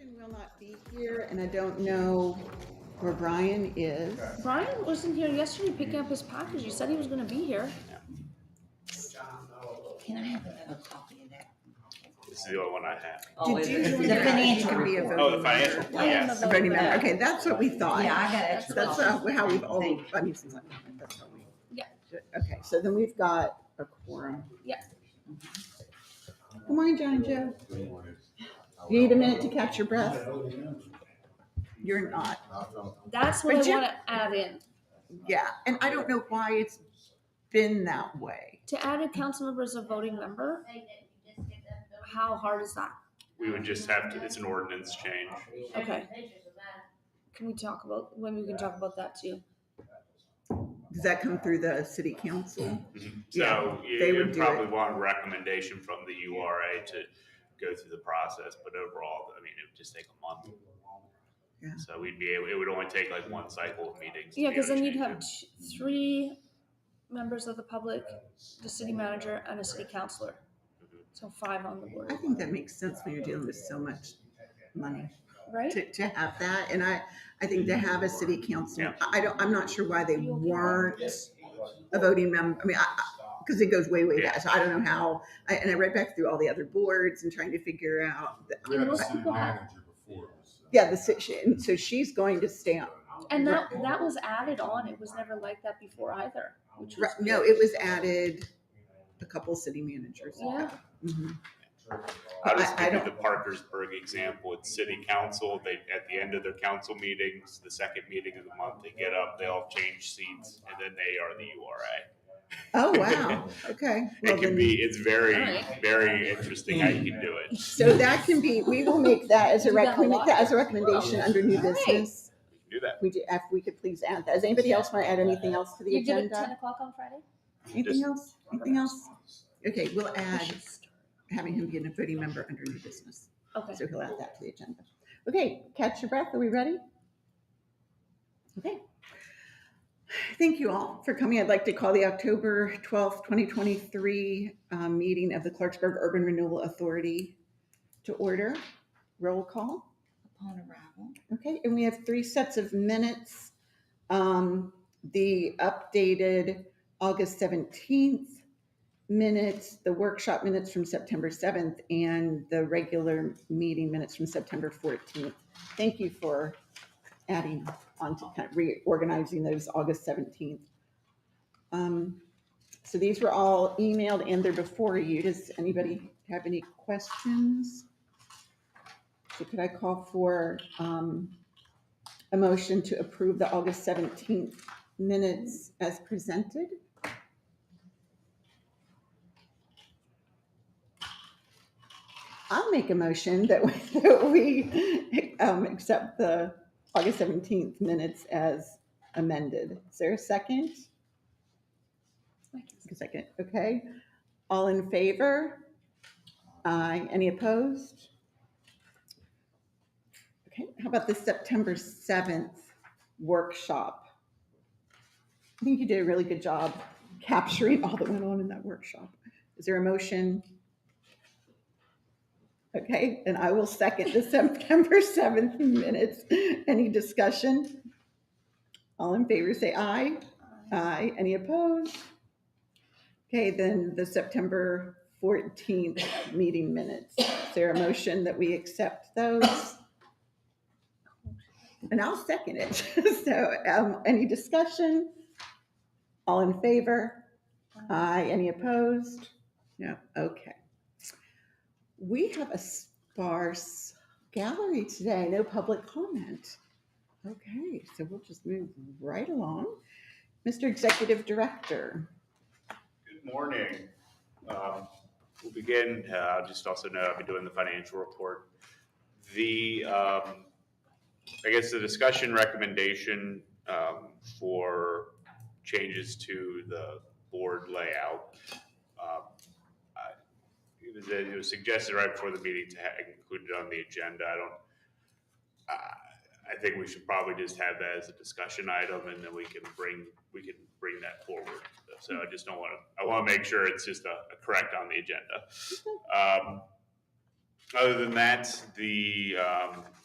Brandon will not be here, and I don't know where Brian is. Brian wasn't here yesterday picking up his package. He said he was going to be here. Can I have another copy of that? This is the only one I have. Did you The do that? financial Can be a report. voting Oh, the financial member. report, yes. A voting member. Okay, that's what we thought. Yeah, I got extra That's copies. how we've always, I mean, since I've been here, that's how we. Yeah. Okay, so then we've got a quorum. Yeah. Good morning, John and Joe. You need a minute to catch your breath? You're not. That's what But I you- want to add in. Yeah, and I don't know why it's been that way. To add a council member as a voting member, how hard is that? We would just have to, it's an ordinance change. Okay. Can we talk about, when we can talk about that too? Does that come through the city council? So they you would would do probably it. want a recommendation from the URA to go through the process, but overall, I mean, it would just take a month. Yeah. So we'd be able, it would only take like one cycle of meetings. to Yeah, be because able to then you'd change have it. 3 members of the public, the city manager, and a city councilor. So 5 on the board, I think that makes sense when you're dealing with so much money right? to have that. And I think to have a city council, Yeah. I'm not sure why they weren't a voting member. I mean, because it goes way Yeah. back. So I don't know how, and I read back through all the other boards and trying to figure out. Yeah, most people have, Yeah, and so she's going to stay on. and that was added on. It was never like that before either. Which was Right, no, it was added a couple city managers ago. Yeah. Mhm. I'll just I give you don't- the Parkersburg example. It's city council. They, at the end of their council meetings, the second meeting of the month, they get up, they all change seats, and then they are the URA. Oh, wow. Okay. Well, It can then- be, it's very, Alright. very interesting how you can do it. So that can be, we will make that as a Do that a lot. recommendation under new business. Do that. If we could please add that. Does anybody else want to add anything else to the You did it agenda? 10 o'clock on Friday? Anything Just- else? Anything else? Okay, we'll We add should start. having him be a voting member under new business. Okay. So he'll add that to the agenda. Okay, catch your breath. Are we ready? Okay. Thank you all for coming. I'd like to call the October 12th, 2023 meeting of the Clarksburg Urban Renewal Authority to order. Roll call. Upon arrival. Okay, and we have 3 sets of minutes. The updated August 17th minutes, the workshop minutes from September 7th, and the regular meeting minutes from September 14th. Thank you for adding on to kind of reorganizing those August 17th. So these were all emailed and they're before you. Does anybody have any questions? So could I call for a motion to approve the August 17th minutes as presented? I'll make a motion that we accept the August 17th minutes as amended. Is there a second? A second, okay. All in favor? Aye. Any opposed? Okay, how about the September 7th workshop? I think you did a really good job capturing all that went on in that workshop. Is there a motion? Okay, and I will second the September 7th minutes. Any discussion? All in favor say aye. Aye. Any opposed? Okay, then the September 14th meeting minutes. Is there a motion that we accept those? And I'll second it. So any discussion? All in favor? Aye. Any opposed? No. Okay. We have a sparse gallery today. No public comment. Okay, so we'll just move right along. Mr. Executive Director. Good morning. We'll begin, I'll just also know I'll be doing the financial report. The, I guess the discussion recommendation for changes to the board layout. It was suggested right before the meeting to include it on the agenda. I think we should probably just have that as a discussion item, and then we can bring that forward. So I just don't want to. I want to make sure it's just a correct on the agenda. Other than that, the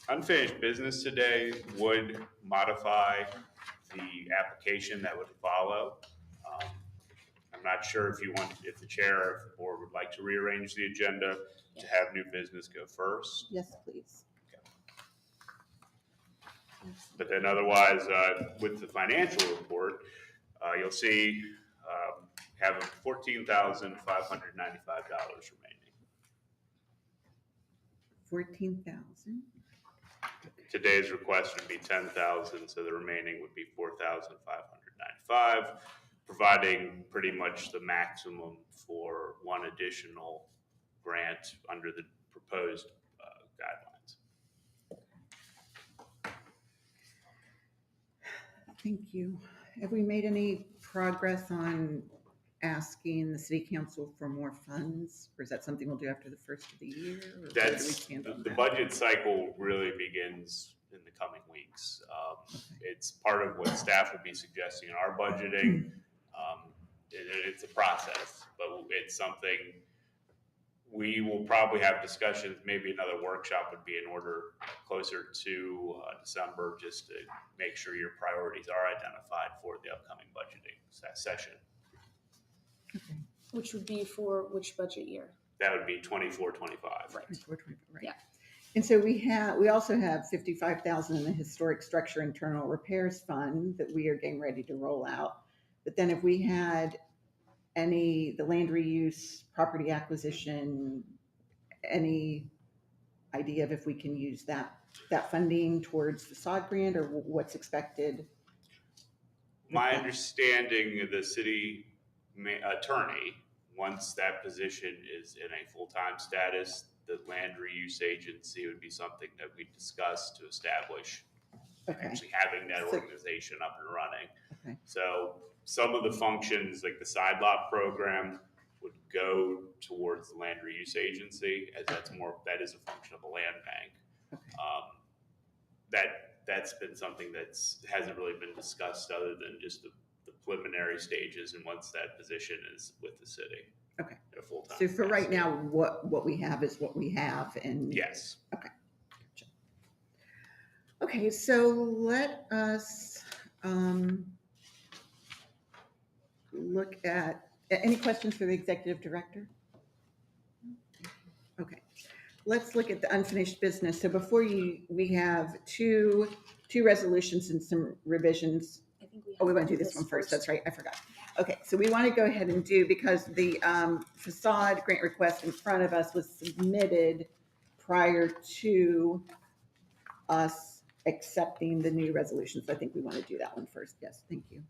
unfinished business today would modify the application that would follow. Um, I'm not sure if the chair or if the board would like to rearrange the agenda to have new business go first. Yes, please. But then otherwise, with the financial report, you'll see have $14,595 remaining. 14,000. Today's request would be 10,000, so the remaining would be 4,595, providing pretty much the maximum for one additional grant under the proposed guidelines. Thank you. Have we made any progress on asking the city council for more funds? Or is that something we'll do after the first of the year? Or where do we That's stand on the that? budget cycle really begins in the coming weeks. It's part of what staff would be suggesting in our budgeting. It's a process, but it's something we will probably have discussions. Maybe another workshop would be in order closer to December, just to make sure your priorities are identified for the upcoming budgeting session. Which would be for which budget year? That would be 24, 25. Right. 24, right. Yeah. And so we also have 55,000 in the historic structure internal repairs fund that we are getting ready to roll out. But then if we had the land reuse, property acquisition, any idea of if we can use that funding towards the sod grant or what's expected? My understanding of the city attorney, once that position is in a full-time status, the land reuse agency would be something that we discuss to establish actually having that organization up and running. Okay. So some of the functions, like the side lot program, would go towards the land reuse agency, as that is a function of a land bank. Okay. That's been something hasn't really been discussed other than just the preliminary stages, and once that position is with the city. Okay. At a full-time So for right capacity. now, what we have is what we have, and Yes. Okay. Gotcha. Okay, so let us look at any questions for the executive director? Okay, let's look at the unfinished business. So before we have two resolutions and some revisions. I think we have. Oh, we want to do this one first. That's right. I forgot. Okay, so we want to go ahead and do, because the facade grant request in front of us was submitted prior to us accepting the new resolution. So I think we want to do that one first. Yes, thank you.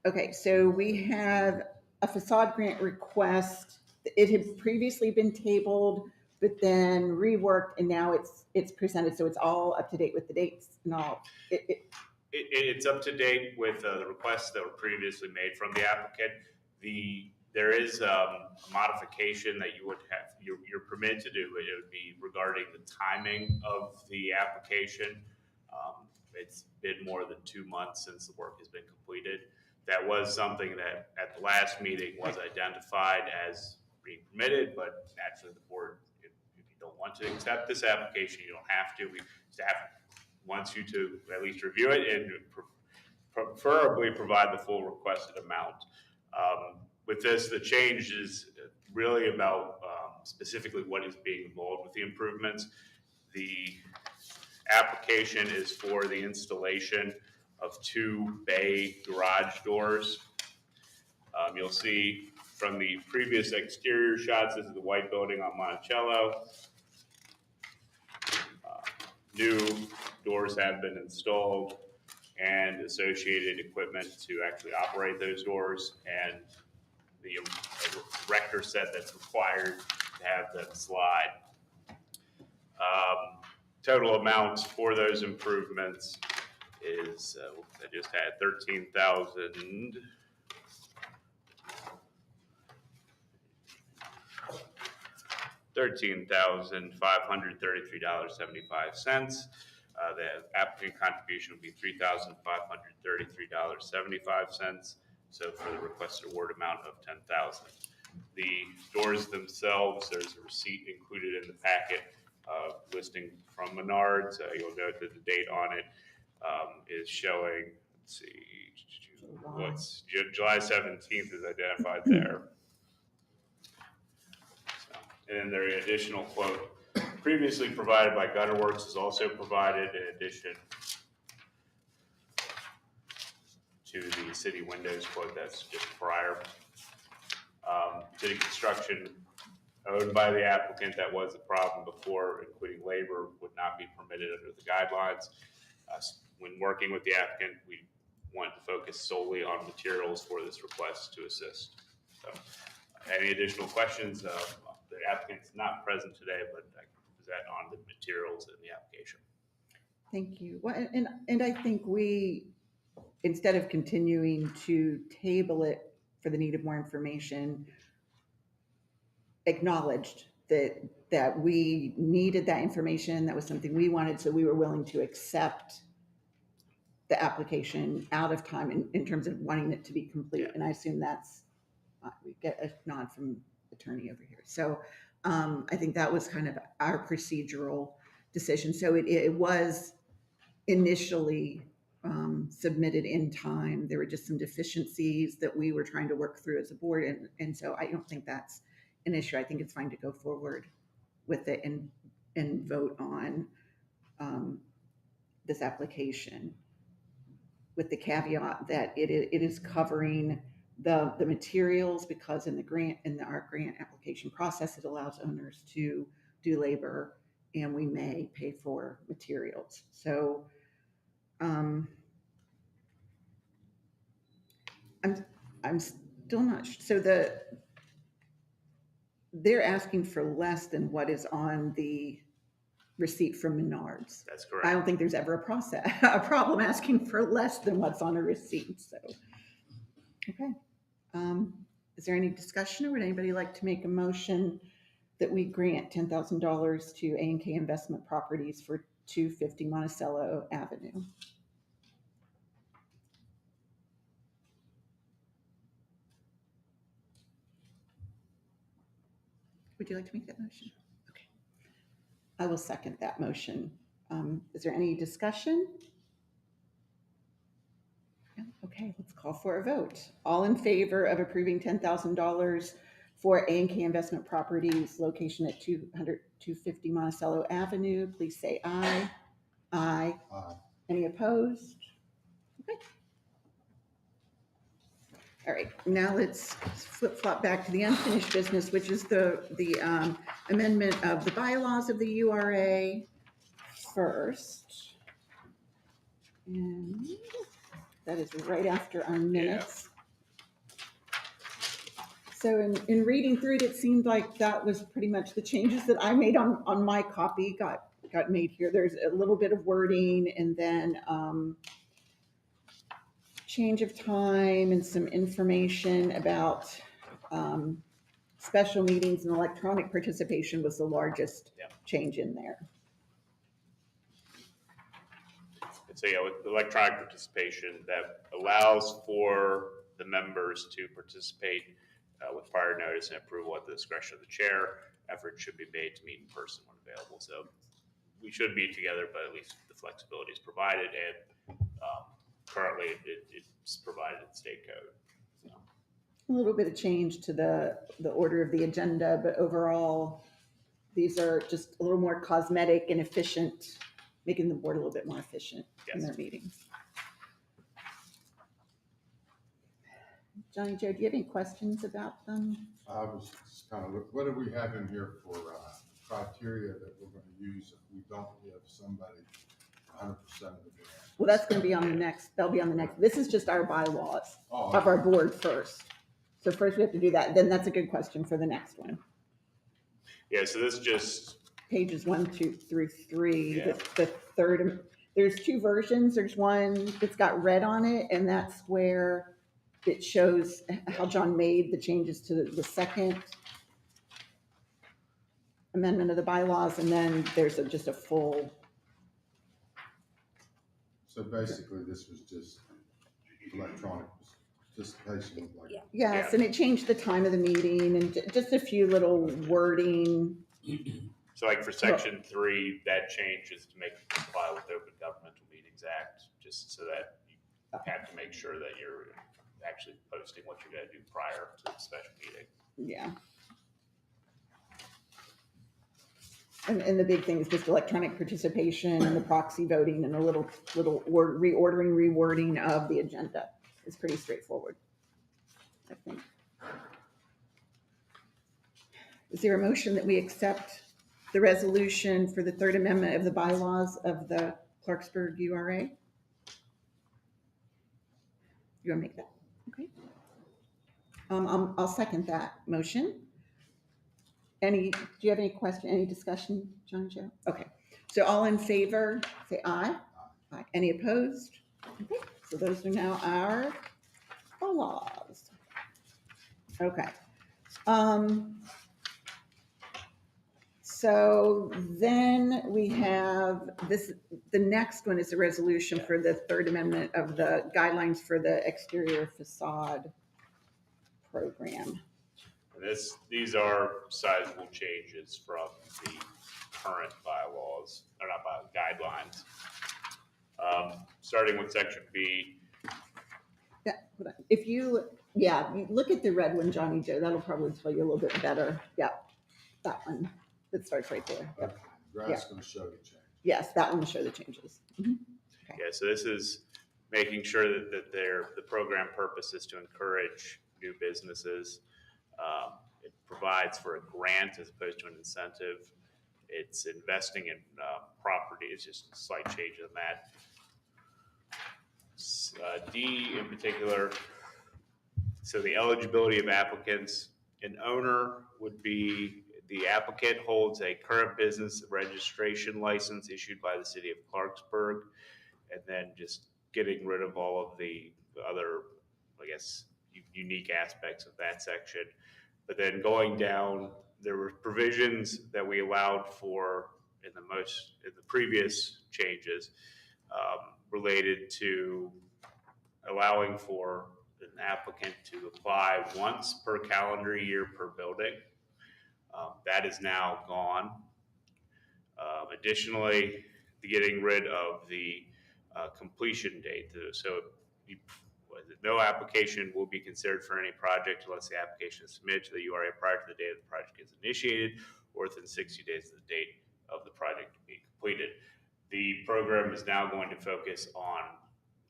Okay, so we have a facade grant request. It had previously been tabled, but then reworked, and now it's presented. So it's all up to date with the dates and all. It's up to date with the requests that were previously made from the applicant. There is a modification that you would have, you're permitted to do. It would be regarding the timing of the application. It's been more than 2 months since the work has been completed. That was something that at the last meeting was identified as being permitted, but naturally the board, if you don't want to accept this application, you don't have to. Staff wants you to at least review it and preferably provide the full requested amount. With this, the change is really about specifically what is being involved with the improvements. The application is for the installation of 2 bay garage doors. You'll see from the previous exterior shots, this is the white building on Monticello. New doors have been installed and associated equipment to actually operate those doors, and the erector set that's required to have them slide. Total amount for those improvements is, I just had $13,000. $13,533.75. The applicant contribution will be $3,533.75. So for the requested award amount of $10,000. The doors themselves, there's a receipt included in the packet listing from Menards. You'll note that the date on it is showing, let's see, what's July 17th is identified there. So, and then the additional quote previously provided by Gutter Works is also provided in addition to the city windows quote that's just prior. City construction owned by the applicant, that was a problem before, including labor, would not be permitted under the guidelines. When working with the applicant, we want to focus solely on materials for this request to assist. So, any additional questions? The applicant's not present today, but I can present on the materials in the application. Thank you. Well, and I think we, instead of continuing to table it for the need of more information, acknowledged that we needed that information. That was something we wanted, so we were willing to accept the application out of time in terms of wanting it to be complete. Yeah. And I assume that's, we get a nod from attorney over here. So I think that was kind of our procedural decision. So it was initially submitted in time. There were just some deficiencies that we were trying to work through as a board. And so I don't think that's an issue. I think it's fine to go forward with it and vote on this application with the caveat that it is covering the materials, because in our grant application process, it allows owners to do labor and we may pay for materials. So I'm still not so they're asking for less than what is on the receipt from Menards. That's correct. I don't think there's ever a problem asking for less than what's on a receipt. So, okay. Is there any discussion, or would anybody like to make a motion that we grant $10,000 to A&K Investment Properties for 250 Monticello Avenue? Would you like to make that motion? Okay. I will second that motion. Is there any discussion? No? Okay, let's call for a vote. All in favor of approving $10,000 for A&K Investment Properties, location at 250 Monticello Avenue, please say aye. Aye. Aye. Any opposed? Okay. All right, now let's flip-flop back to the unfinished business, which is the amendment of the bylaws of the URA first. And that is right after our minutes. So in reading through it, it seemed like that was pretty much the changes that I made on my copy got made here. There's a little bit of wording, and then change of time and some information about special meetings, and electronic participation was the largest change in there. And so, yeah, with electronic participation, that allows for the members to participate with prior notice and approval at the discretion of the chair. Effort should be made to meet in person when available. So we should be together, but at least the flexibility is provided, and currently it's provided in state code. So. A little bit of change to the order of the agenda, but overall, these are just a little more cosmetic and efficient, making the board a little bit more efficient in their meetings. Johnny Joe, do you have any questions about them? I was just kind of, what do we have in here for criteria that we're going to use if we don't give somebody 100% of the grant? Well, that's going to be on the next, they'll be on the next. This is just our bylaws of our board first. So first we have to do that. Then that's a good question for the next one. Yeah, so this just... Pages 1, 2 through 3, Yeah. the third, there's two versions. There's one that's got red on it, and that's where it shows how John made the changes to the second amendment of the bylaws, and then there's just a full. So basically, this was just electronic participation of like. Yeah. Yes, and it changed the time of the meeting and just a few little wording. So like for section 3, that change is to make it comply with the Open Governmental Meetings Act, just so that you have to make sure that you're actually posting what you're gonna do prior to the special meeting. Yeah. And the big thing is just electronic participation and the proxy voting and a little rewording of the agenda. It's pretty straightforward, I think. Is there a motion that we accept the resolution for the third amendment of the bylaws of the Clarksburg URA? You want to make that? Okay. I'll second that motion. Do you have any question, any discussion, John Joe? Okay, so all in favor, say aye. Aye. Any opposed? Okay, so those are now our bylaws. Okay. So then we have this, the next one is a resolution for the third amendment of the guidelines for the exterior facade program. These are sizable changes from the current bylaws, or not bylaws, guidelines. Starting with section B. Yeah, if you look at the red one, Johnny Joe, that'll probably tell you a little bit better. Yeah, that one that starts right there. Yep. Okay, graph's gonna show the change. Yes, that one will show the changes. Mhm. Yeah, so this is making sure that the program purpose is to encourage new businesses. It provides for a grant as opposed to an incentive. It's investing in property. It's just a slight change in that. D in particular, so the eligibility of applicants, an owner would be the applicant holds a current business registration license issued by the city of Clarksburg, and then just getting rid of all of the other, I guess, unique aspects of that section. But then going down, there were provisions that we allowed for in the previous changes related to allowing for an applicant to apply once per calendar year per building. That is now gone. Additionally, getting rid of the completion date. So no application will be considered for any project unless the application is submitted to the URA prior to the date of the project is initiated or within 60 days of the date of the project to be completed. The program is now going to focus on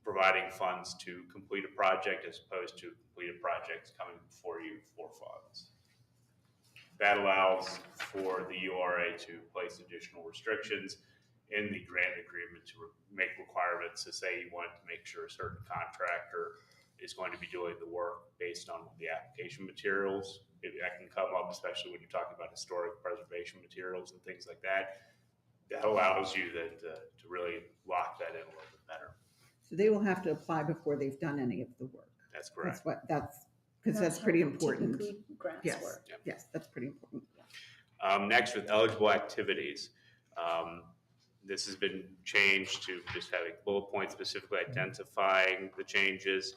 providing funds to complete a project as opposed to completed projects coming before you for funds. That allows for the URA to place additional restrictions in the grant agreement to make requirements to say you want to make sure a certain contractor is going to be doing the work based on the application materials. That can come up, especially when you're talking about historic preservation materials and things like that. That allows you then to really lock that in a little bit better. So they will have to apply before they've done any of the work. That's correct. Because that's pretty important. Typically grants Yes, work. yes, that's pretty important. Next, with eligible activities, this has been changed to just having bullet points specifically identifying the changes.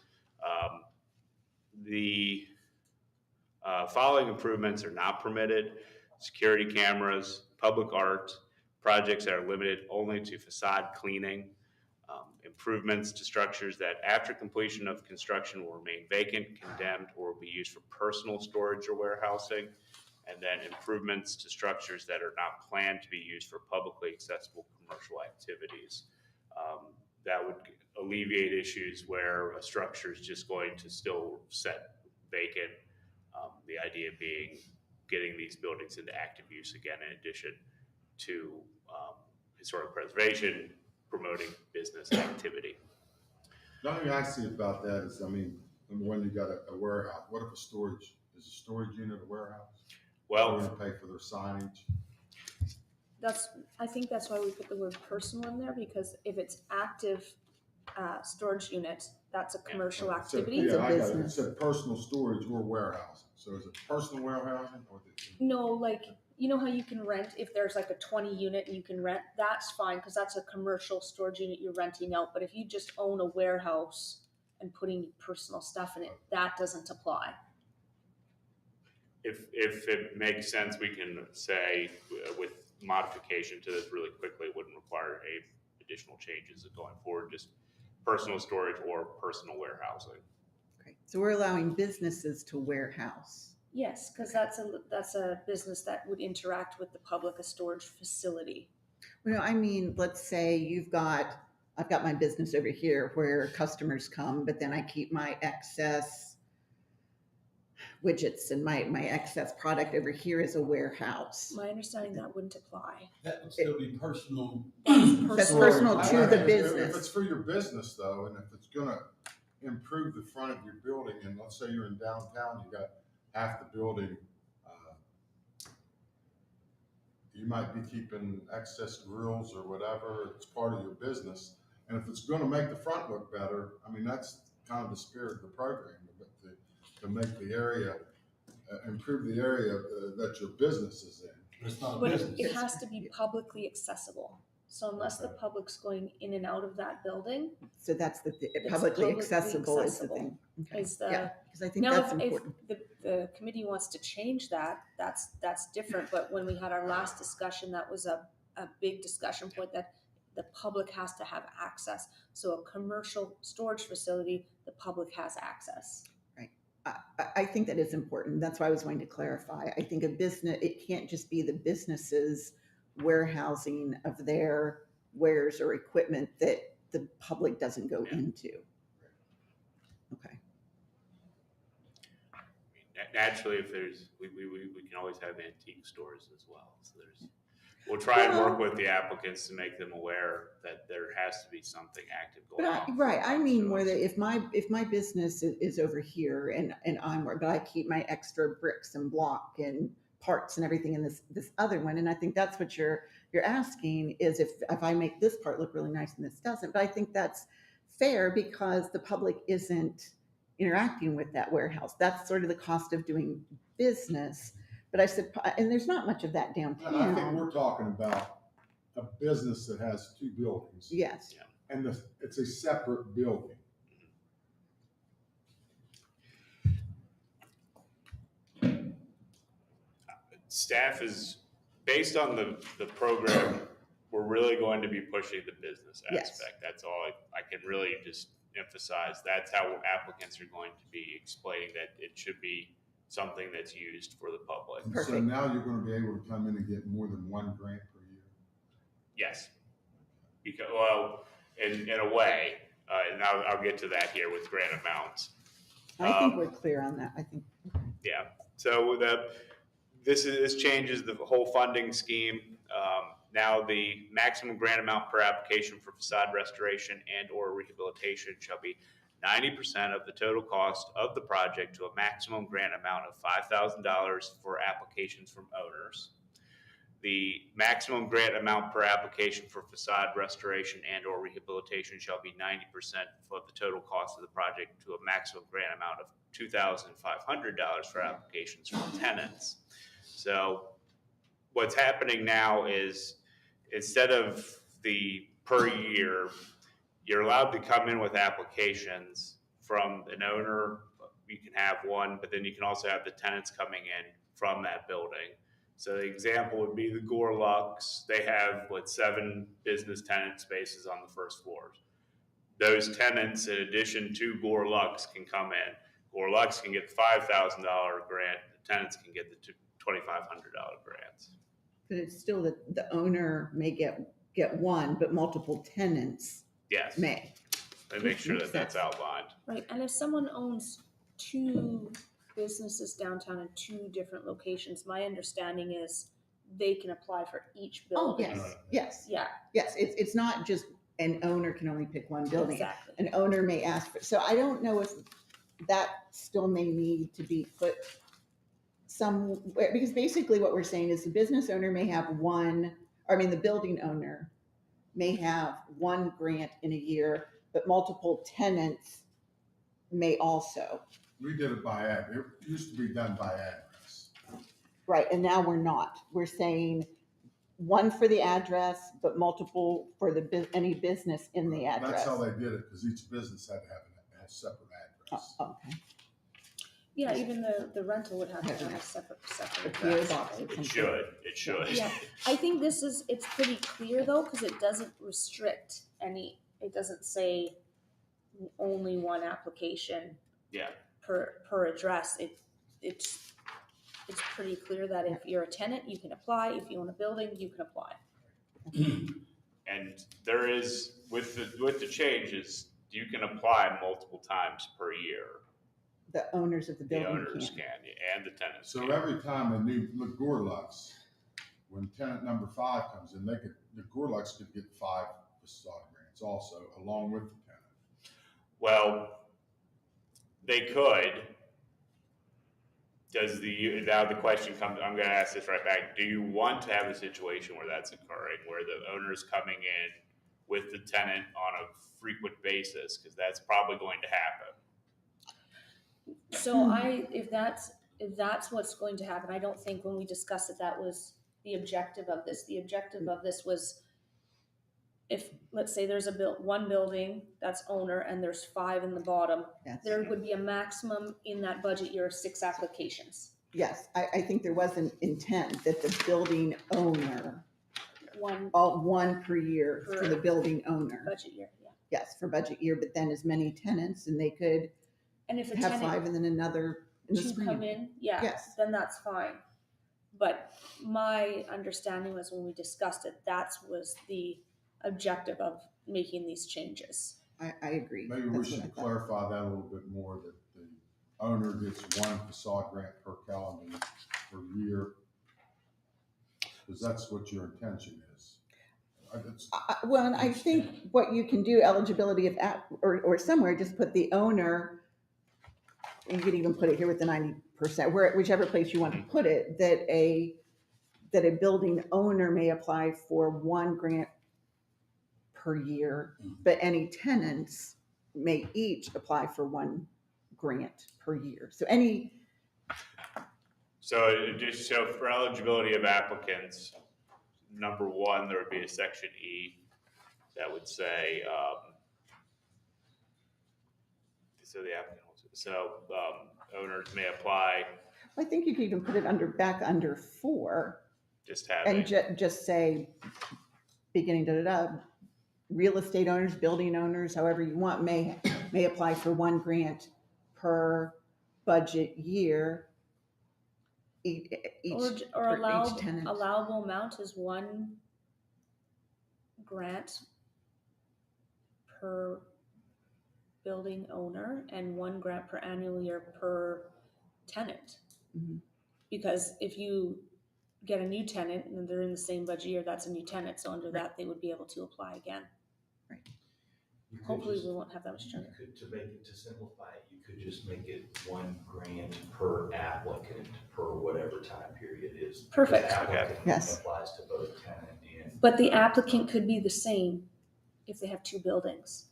The following improvements are not permitted: security cameras, public art, projects that are limited only to facade cleaning, improvements to structures that after completion of construction will remain vacant, condemned, or will be used for personal storage or warehousing, and then improvements to structures that are not planned to be used for publicly accessible commercial activities. That would alleviate issues where a structure is just going to still set vacant. The idea being getting these buildings into active use again, in addition to historic preservation, promoting business activity. The only thing I see about that is, number one, you got a warehouse. What if is a storage unit a warehouse? Well, They're gonna pay for their signage. I think that's why we put the word personal in there, because if it's active storage unit, that's a commercial activity. It's a I got it. It business. said personal storage or warehousing. So is it personal warehousing or? No, like, you know how you can rent, if there's like a 20 unit and you can rent, that's fine, because that's a commercial storage unit you're renting out. But if you just own a warehouse, and putting personal stuff in it, that doesn't apply. If it makes sense, we can say with modification to this really quickly, it wouldn't require additional changes going forward, just personal storage or personal warehousing. Okay, so we're allowing businesses to warehouse. Yes, because that's a business that would interact with the public, a storage facility. Well, no, I mean, let's say I've got my business over here where customers come, but then I keep my excess widgets and my excess product over here as a warehouse. My understanding that wouldn't apply. That would still be personal. That's personal to the If business. it's for your business though, and if it's gonna improve the front of your building, and let's say you're in downtown, you got half the building, you might be keeping excess grills or whatever, it's part of your business. And if it's gonna make the front look better, I mean, that's kind of the spirit of the program, but to make the area, improve the area that your business is in. It's not a But business. it has to be publicly accessible. So unless the public's going in and out of that building, So that's the It's publicly publicly accessible is the accessible. thing. Okay. is the, Yeah, because I think now that's if important. the committee wants to change that, that's different. But when we had our last discussion, that was a big discussion point, that the public has to have access. So a commercial storage facility, the public has access. I think that is important. That's why I was going to clarify. I think a business, it can't just be the business's warehousing of their wares or equipment that the public doesn't go into. Okay. I mean, naturally, if there's, we can always have antique stores as well. So we'll try and work with the applicants to make them aware that there has to be something active going on. Right, I mean more So that if my business is over here and but I keep my extra bricks and block and parts and everything in this other one, and I think that's what you're asking is if I make this part look really nice and this doesn't. But I think that's fair because the public isn't interacting with that warehouse. That's sort of the cost of doing business. But I said, and there's not much of that And I think downtown. we're talking about a business that has two buildings. Yes. Yeah. And it's a separate building. staff is, based on the program, we're really going to be pushing the business Yes. aspect. That's all I can really just emphasize. That's how applicants are going to be explaining that it should be something that's used for the public. And so Perfect. now you're gonna be able to come in and get more than one grant per year. Yes. Because, well, in a way, and I'll get to that here with grant amounts. I think we're clear on that. I think. Yeah, so this changes the whole funding scheme. Now the maximum grant amount per application for facade restoration and or rehabilitation shall be 90% of the total cost of the project to a maximum grant amount of $5,000 for applications from owners. The maximum grant amount per application for facade restoration and or rehabilitation shall be 90% of the total cost of the project to a maximum grant amount of $2,500 for applications from tenants. So what's happening now is instead of the per year, you're allowed to come in with applications from an owner. You can have one, but then you can also have the tenants coming in from that building. So the example would be the Gorlux. They have 7 business tenant spaces on the first floors. Those tenants, in addition to Gorlux, can come in. Gorlux can get the $5,000 grant. The tenants can get the $2,500 grants. But it's still that the owner may get one, but multiple tenants Yes, may. and make sure that that's Makes sense. outlined. Right, and if someone owns 2 businesses downtown in 2 different locations, my understanding is they can apply for each Oh, building. yes. Yeah, It's not just an owner can only pick one building. exactly. An owner may ask for, so I don't know if that still may need to be put somewhere, because basically what we're saying is the business owner may have the building owner may have one grant in a year, but multiple tenants may also. We did it by address. It used to be done by address. Right, and now we're not. We're saying one for the address, but multiple for any business in the address. That's how they did it, because each business had to a separate Oh, address. okay. Yeah, even the rental would have to have a separate A PO address, box or right? something. It should. Yeah, I think it's pretty clear though, because it doesn't restrict any, it doesn't say only one application Yeah, per address. It's pretty clear that if you're a tenant, you can apply. If you own a building, you can apply. and there is, with the changes, you can apply multiple times per year. The owners of the The building owners can. can, and the tenants So can. every time a new, look, Gorlux, when tenant number 5 comes in, the Gorlux could get 5 facade grants also, along with the tenant. Well, they could. Now the question comes, I'm gonna ask this right back. Do you want to have a situation where that's occurring, where the owner's coming in with the tenant on a frequent basis? Because that's probably going to happen. So if that's what's going to happen, I don't think when we discussed it, that was the objective of this. The objective of this was, if, let's say there's one building that's owner and there's 5 in the bottom, Yes. there would be a maximum in that budget year of 6 applications. Yes, I think there was an intent that the building owner, One one per year for the building owner. budget year, yeah. Yes, for budget year, but then as many tenants, and they could And if a have tenant 5 and then another in the 2 spring. come in, yeah, Yes. then that's fine. But my understanding was when we discussed it, that was the objective of making these changes. I agree. Maybe we That's what I should thought. clarify that a little bit more, that the owner gets 1 facade grant per calendar per year, because that's what your intention is. Well, and I think what you can do, eligibility of or somewhere, just put the owner. You could even put it here with the 90%, whichever place you want to put it. That a building owner may apply for 1 grant per year, but any tenants may each apply for 1 grant per year. So So for eligibility of applicants, number 1, there would be a section E that would say, owners may apply, I think you could even put it back under 4 just having. and just say, beginning real estate owners, building owners, however you want, may apply for 1 grant per budget year. Each Or each tenant. allowable amount is 1 grant per building owner and 1 grant per annual year per tenant. Mhm. Because if you get a new tenant and they're in the same budget year, that's a new tenant. So under that, they would be able to apply again. You could Hopefully just- we won't have that much you trouble. could, to simplify it, you could just make it 1 grant per applicant per whatever time period is. Perfect. The applicant Yes. applies to both tenant and. But the applicant could be the same if they have 2 buildings.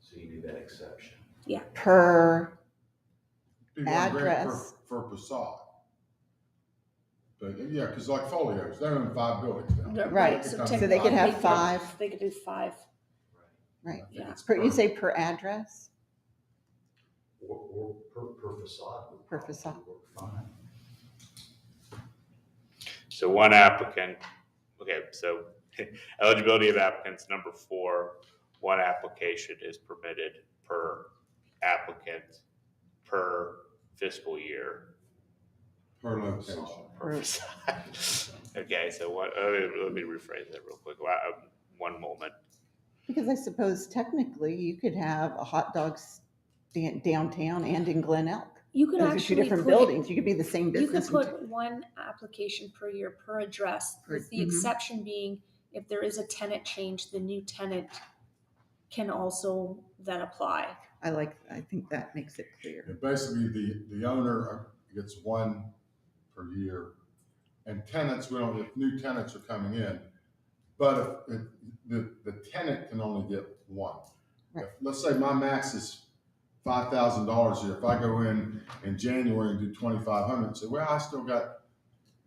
So you do that exception. Per Be 1 grant address. per facade. But yeah, because like Folios, they're in 5 buildings now. Right, So so they could have technically, 5. They could do 5. Right. I think Yeah. it's You say per address? Or per facade. would Per probably facade. work fine. So 1 applicant, okay, so eligibility of applicants, number 4, 1 application is permitted per applicant per fiscal year. Per location. Per facade. Okay, so let me rephrase that real quick. 1 moment. Because I suppose technically you could have a hot dog stand downtown and in Glen Elk. You could Those are 2 actually different put buildings. You could be the same You could business. put 1 application per year per address, with the Mhm. exception being if there is a tenant change, the new tenant can also then apply. I think that makes it clear. And basically, the owner gets 1 per year, and tenants, if new tenants are coming in, but if the tenant can only get 1. Right. Let's say my max is $5,000 here. If I go in January and do 2,500 and say, well, I still got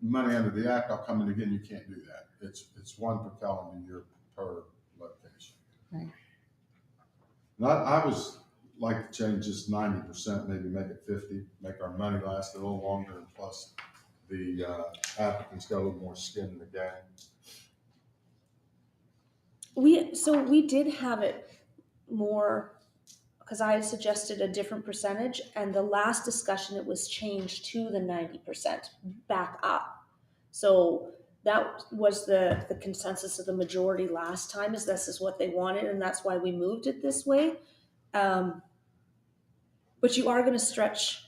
money under the act, I'll come in again. You can't do that. It's 1 per calendar year per location. Right. And I was like to change this 90%, maybe make it 50, make our money last a little longer, and plus the applicants got a little more skin in the game. We did have it more, because I had suggested a different percentage, and the last discussion, it was changed to the 90% back up. So that was the consensus of the majority last time, is this is what they wanted, and that's why we moved it this way. But you are gonna stretch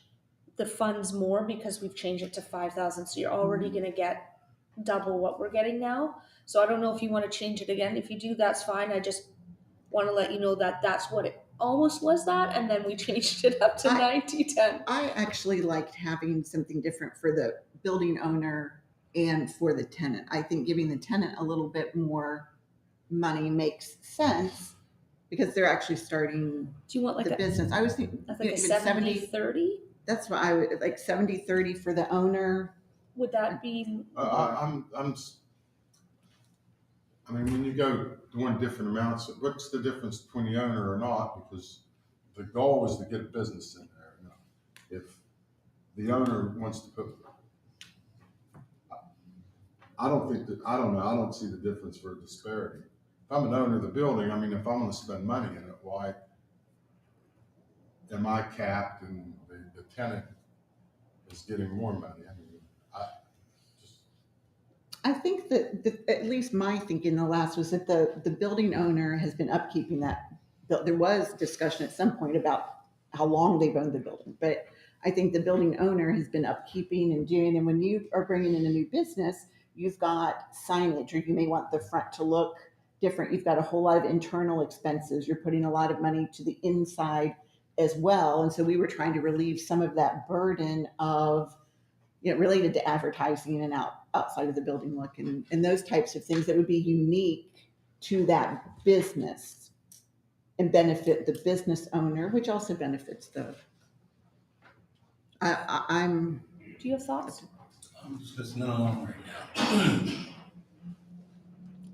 the funds more because we've changed it to 5,000, so you're already gonna get double what we're getting now. So I don't know if you wanna change it again. If you do, that's fine. I just wanna let you know that that's what it almost was that, and then we changed it up to I- 90-10. I actually liked having something different for the building owner and for the tenant. I think giving the tenant a little bit more money makes sense because they're actually starting Do you want like the a, business. I was thinking that's like a even 70-30? That's what I would like 70-30 for the owner. Would that be, I mean, when you go doing different amounts, what's the difference between the owner or not? Because the goal is to get a business in there. You know, if the owner wants to put, I don't think that, I don't know, I don't see the difference for a disparity. If I'm an owner of the building, I mean, if I'm gonna spend money in it, why am I capped and the tenant is getting more money? I mean, I just, I think that at least my thinking in the last was that the building owner has been upkeeping that. There was discussion at some point about how long they've owned the building, but I think the building owner has been upkeeping and doing. And when you are bringing in a new business, you've got signage, or you may want the front to look different. You've got a whole lot of internal expenses. You're putting a lot of money to the inside as well. And so we were trying to relieve some of that burden of, related to advertising and outside of the building look and those types of things that would be unique to that business and benefit the business owner, which also benefits the. I'm. do you have thoughts? I'm just listening along right now.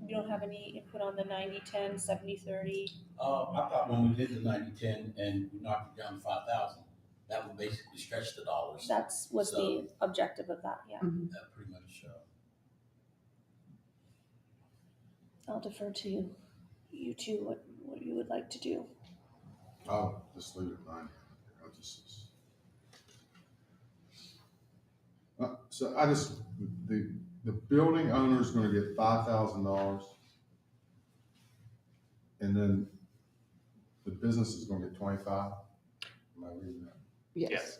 You don't have any input on the 90-10, 70-30? I thought when we did the 90-10 and we knocked it down to 5,000, that would basically stretch the dollars. That's was So- the objective of that, yeah. That pretty much, I'll defer to you two, what you would like to do. I'll just leave it at 90. I'll just. So I just, the building owner is gonna get $5,000. And then the business is gonna get 25. Am I reading that? Yes. Yes.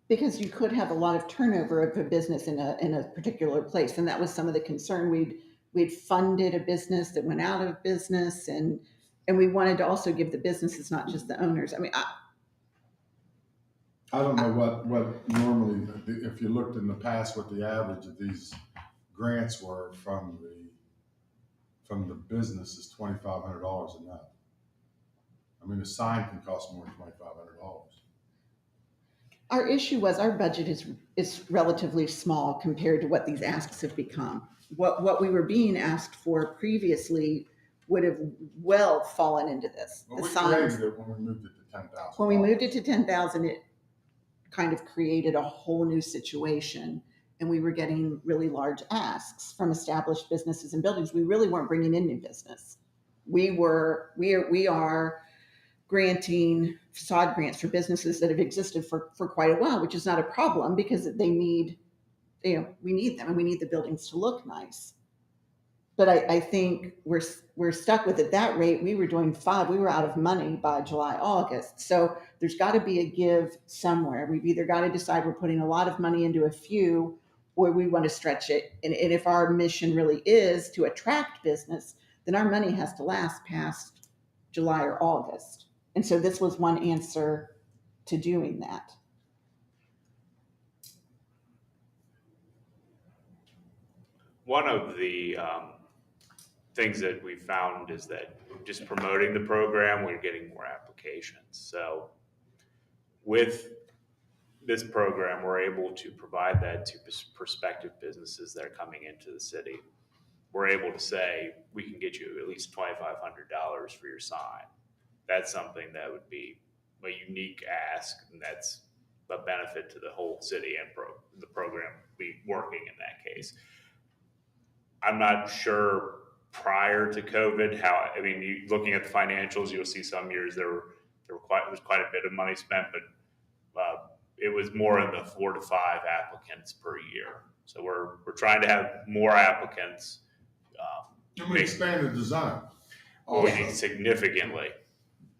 Because you could have a lot of turnover of a business in a particular place, and that was some of the concern. We'd funded a business that went out of business, and we wanted to also give the businesses, not just the owners. I mean, I don't know what normally, if you looked in the past, what the average of these grants were from the business is $2,500 a month. I mean, a sign can cost more than $2,500. our issue was our budget is relatively small compared to what these asks have become. What we were being asked for previously would have well fallen into this. Well, The we signs. created it when we moved it to 10,000. When we moved it to 10,000, it kind of created a whole new situation, and we were getting really large asks from established businesses and buildings. We really weren't bringing in new business. We are granting facade grants for businesses that have existed for quite a while, which is not a problem because they need, we need them and we need the buildings to look nice. But I think we're stuck with at that rate. We were doing 5. We were out of money by July, August. So there's got to be a give somewhere. We've either got to decide we're putting a lot of money into a few, or we want to stretch it. And if our mission really is to attract business, then our money has to last past July or August. And so this was one answer to doing that. One of the things that we found is that just promoting the program, we're getting more applications. So with this program, we're able to provide that to prospective businesses that are coming into the city. We're able to say, we can get you at least $2,500 for your sign. that's something that would be a unique ask, and that's a benefit to the whole city and the program be working in that case. I'm not sure prior to COVID how, I mean, looking at the financials, you'll see some years there was quite a bit of money spent, but it was more in the 4 to 5 applicants per year. So we're trying to have more applicants. And we expanded design. Significantly.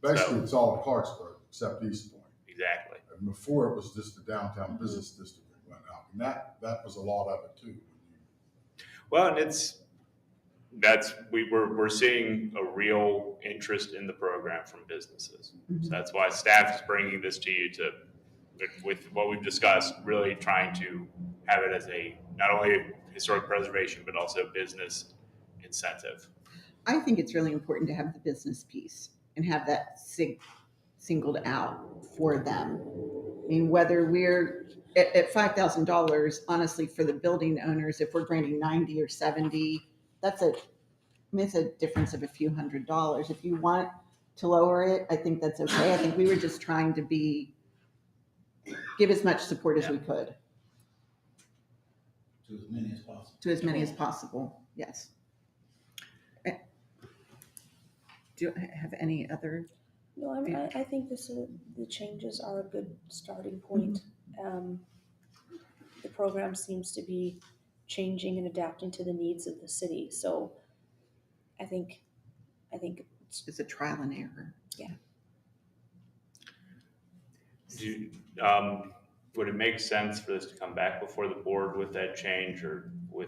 Basically, So- it's all Clarksburg except East Point. Exactly. And before it was just the downtown business district that went out. And that was a lot of it too. Well, and we're seeing a real interest in the program from businesses. So that's why staff is bringing this to you with what we've discussed, really trying to have it as not only a historic preservation, but also business incentive. I think it's really important to have the business piece and have that singled out for them. I mean, whether we're at $5,000, honestly, for the building owners, if we're granting 90 or 70, it's a difference of a few $100s. If you want to lower it, I think that's okay. I think we were just trying to give as much support as we could To as many as possible. to as many as possible. Yes. Do you have any other? No, I think the changes are a good starting point. The program seems to be changing and adapting to the needs of the city. So I think It's a trial and error. Would it make sense for this to come back before the board with that change, or can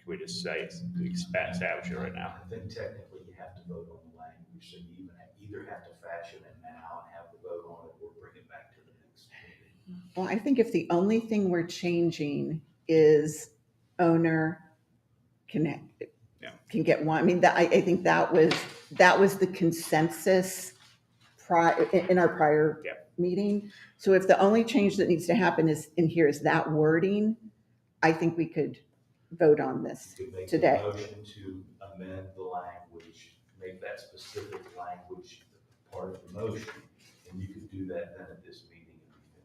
we just say establish it right now? I think technically you have to vote on the language, so you either have to fashion it now and have the vote on it, or bring it back to the next meeting. Well, I think if the only thing we're changing is owner can get one. I mean, I think that was the consensus in our prior meeting. So if the only change that needs to happen is that wording, I think we could vote on this You could make today. a motion to amend the language, make that specific language part of the motion, and you could do that then at this meeting and be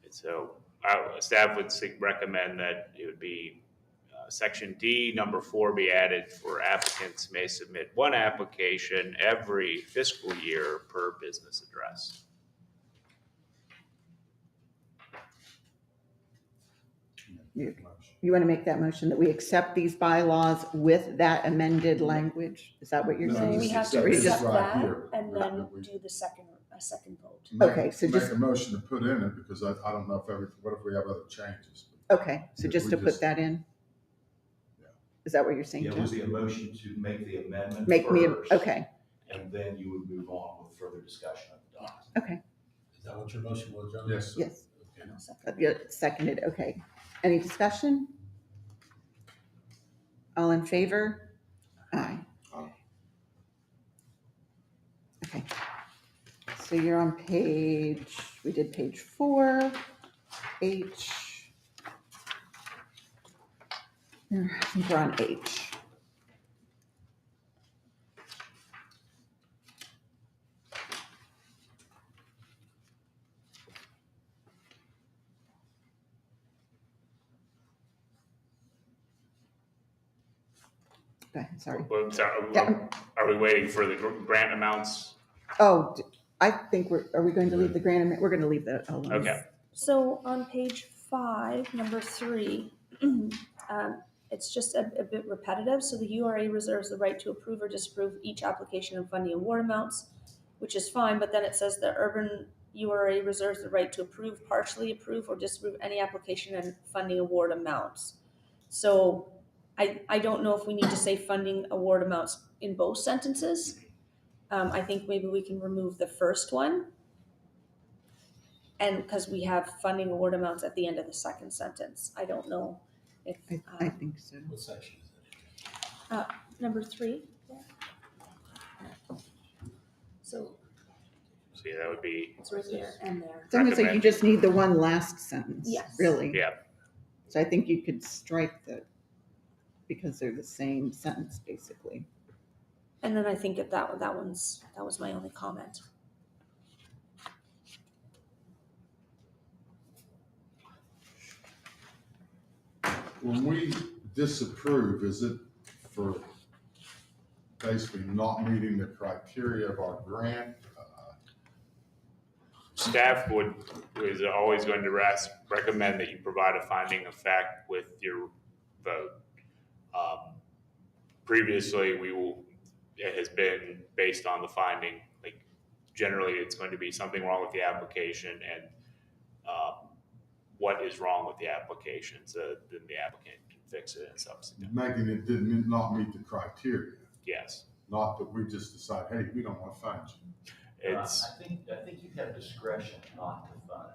finished. So staff would recommend that it would be section D, number 4 be added for applicants may submit one application every fiscal year per business address. You want to make that motion that we accept these bylaws with that amended language? Is that what you're No, saying? we have Or to you accept just- right that here. and Right. then do a second vote. Okay, so Make just- a motion to put in it, because I don't know what if we have other changes? Okay, so If just we to put just- that in? Yeah. Is that what you're saying, It would Jeff? be a motion to make the amendment first. Okay, And then you would move on with further discussion of the document. okay, Is that what your motion was, John? Yes, sir. yes. Okay. Yeah, seconded, okay. Any discussion? All in favor? Aye. Aye. Okay. So you're on we did page 4, H. I think we're on H. Okay, sorry. Well, sorry, Yeah. are we waiting for the grant amounts? Oh, I think are we going to leave the grant amendment? We're going to leave that alone. Okay. So on page 5, number 3, it's just a bit repetitive. So the URA reserves the right to approve or disapprove each application and funding award amounts, which is fine. But then it says the Urban URA reserves the right to approve, partially approve, or disapprove any application and funding award amounts. So I don't know if we need to say funding award amounts in both sentences. I think maybe we can remove the first one. And because we have funding award amounts at the end of the second sentence. I don't know if, I think so. What section is it? number 3. So See, that would be, it's right there and there. So I'm going to say you Recommend. just need the one last sentence. Yes. Really. yeah, So I think you could strike because they're the same sentence, basically. And then I think that was my only comment. When we disapprove, is it for basically not meeting the criteria of our grant? Staff is always going to recommend that you provide a finding of fact with your vote. Previously, it has been based on the finding, like generally it's going to be something wrong with the application and what is wrong with the application, so then the applicant can fix it and subsequent. Making it did not meet the criteria, Yes, not that we just decide, hey, we don't want to fund you. it's, I think you have discretion not to fund.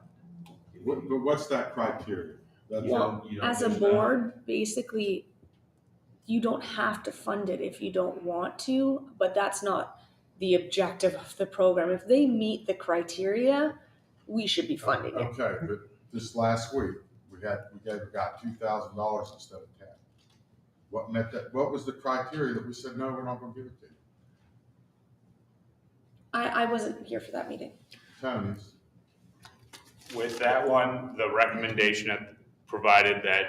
If But you- what's that criteria? That's you don't- you don't As a just- board, basically, you don't have to fund it if you don't want to, but that's not the objective of the program. If they meet the criteria, we should be funding it. Okay, but this last week, we got $2,000 instead of 10. What meant that, what was the criteria that we said, no, we're not gonna give it to you? I wasn't here for that meeting. Tony's, with that one, the recommendation provided that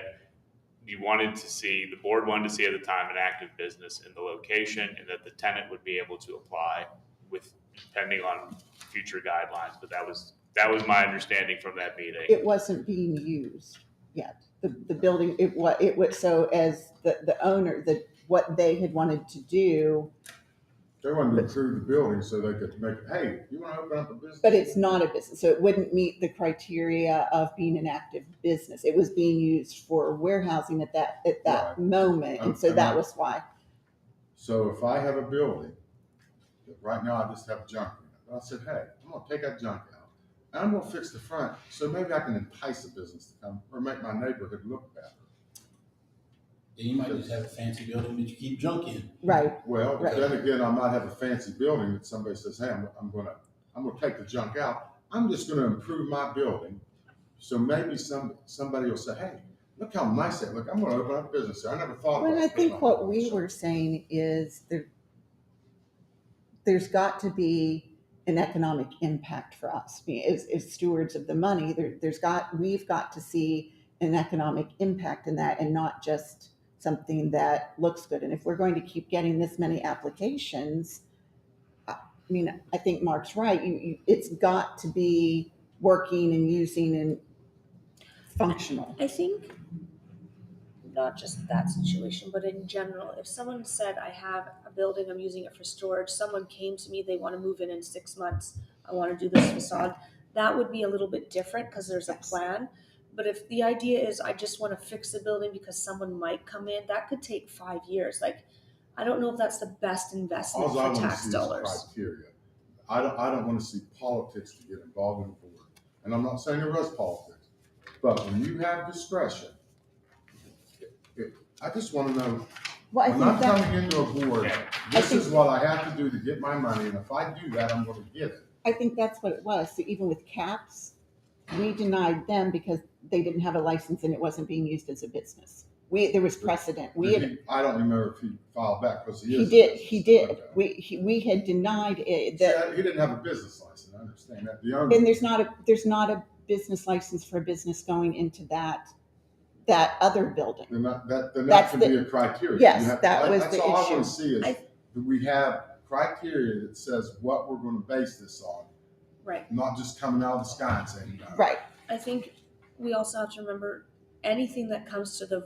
you wanted to see, the board wanted to see at the time an active business in the location and that the tenant would be able to apply with, depending on future guidelines, but that was my understanding from that meeting. It wasn't being used yet. The building, it was, so as the owner, what they had wanted to do, they wanted to improve the building so they could make, hey, you wanna open up a business? but it's not a business, so it wouldn't meet the criteria of being an active business. It was being used for warehousing at that Right. moment, and so And that was why. So if I have a building, that right now I just have junk in it, but I said, hey, I'm gonna take that junk out, and I'm gonna fix the front, so maybe I can entice a business to come, or make my neighborhood look better. Then you might just have a fancy building that you keep junk in. Right, Well, but Right. then again, I might have a fancy building that somebody says, hey, I'm gonna take the junk out, I'm just gonna improve my building. So maybe somebody will say, hey, look how nice that look, I'm gonna open up a business there, I never thought about well, it. I think what we were saying is there's got to be an economic impact for us. I mean, as stewards of the money, we've got to see an economic impact in that and not just something that looks good. And if we're going to keep getting this many applications, I mean, I think Mark's right. It's got to be working and using and functional. I think not just that situation, but in general, if someone said, I have a building, I'm using it for storage, someone came to me, they want to move in 6 months, I want to do this facade, that would be a little bit different because there's a Yes. plan. But if the idea is I just want to fix the building because someone might come in, that could take 5 years. Like, I don't know if that's the best investment All I for wanna tax see is dollars. criteria. I don't wanna see politics to get involved in the board. And I'm not saying there was politics, but when you have discretion, I just wanna know, Well, I when think I'm that, coming into a board, this is what I have to do to get my money, and if I do that, I'm gonna get it. I think that's what it was. So even with CAPS, we denied them because they didn't have a license and it wasn't being used as a business. There was precedent. I don't remember if he filed back, because he He is. did, he did. Okay. We had denied it, See, he didn't have a business license, I understand that, the owner. and there's not a business license for a business going into that other building. Then that That's can be a criteria. yes, You have- that was That's the all I issue. wanna see is, I- that we have criteria that says what we're gonna base this on, Right. not just coming out of the sky and saying, no. Right, I think we also have to remember anything that comes to a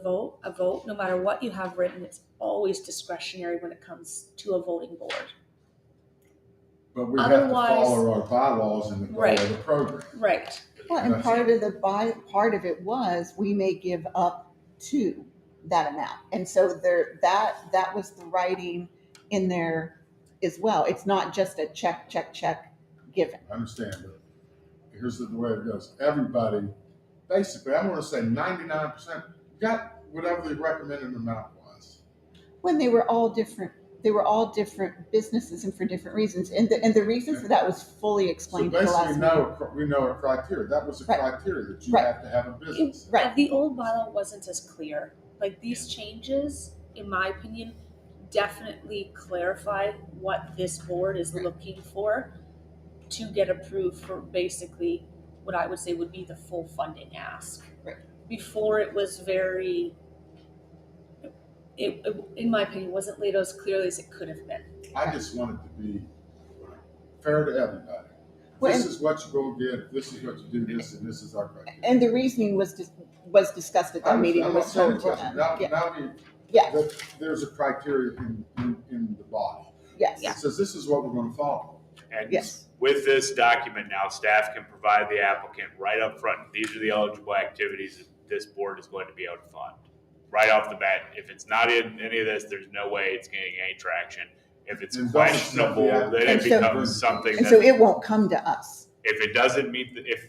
vote, no matter what you have written, it's always discretionary when it comes to a voting board. But we have to Otherwise- follow our bylaws and the goal Right. of the program. Right. well, and That's part of it was we may give up to that amount. And so that was the writing in there as well. It's not just a check given. I understand, but here's the way it goes. Everybody, basically, I'm gonna say 99% got whatever the recommended amount was. When they were all different businesses and for different reasons. And the reason for that was fully So explained at the last basically, meeting. we know a criteria. That was a Right. criteria that you Right. have to have a business. Right. The old bylaw wasn't as clear. Like these changes, in my opinion, definitely clarify what this board is looking for to get approved for basically what I would say would be the full funding ask. Right. Before it was very, in my opinion, wasn't laid out as clearly as it could have been. I just want it to be fair to everybody. Well, This and- is what you're gonna get, this is what you do, this, and this is our criteria. And the reasoning was discussed at that meeting, I'm was not told to saying them. question. Now we, Yeah, there's a criteria in the body. yes, It says this is what we're gonna follow. And yes, with this document now, staff can provide the applicant right up front, these are the eligible activities that this board is going to be able to fund. Right off the bat, if it's not in any of this, there's no way it's gaining any traction. If it's And don't accept the questionable, then it application. becomes something and so that, it won't come to us. if it doesn't meet, if